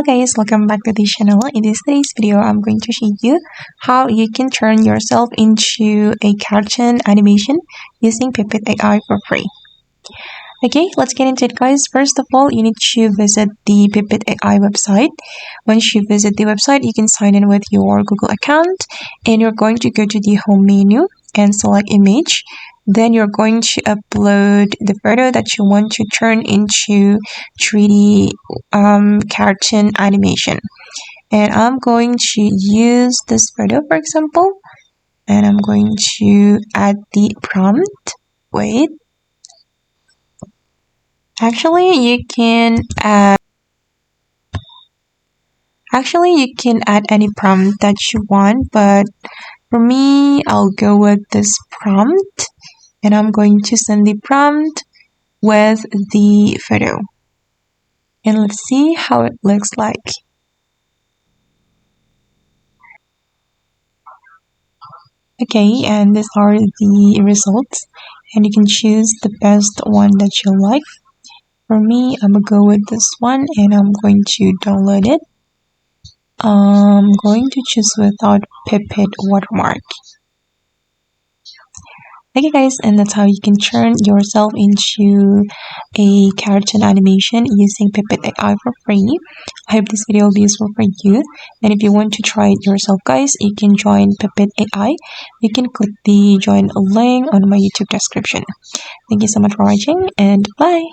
Hello guys, welcome back to the channel. In today's video, I'm going to show you how you can turn yourself into a cartoon animation using Pippit AI for free. Okay, let's get into it guys. First of all, you need to visit the Pippit AI website. Once you visit the website, you can sign in with your Google account and you're going to go to the home menu and select image. Then you're going to upload the photo that you want to turn into 3D cartoon animation. And I'm going to use this photo for example. And I'm going to add the prompt. Wait. Actually, you can add any prompt that you want, but for me, I'll go with this prompt. And I'm going to send the prompt with the photo. And let's see how it looks like. Okay, and these are the results. And you can choose the best one that you like. For me, I'm gonna go with this one and I'm going to download it. I'm going to choose without Pippit watermark. Okay guys, and that's how you can turn yourself into a cartoon animation using Pippit AI for free. I hope this video will be useful for you. And if you want to try it yourself guys, you can join Pippit AI. You can click the join link on my YouTube description. Thank you so much for watching and bye!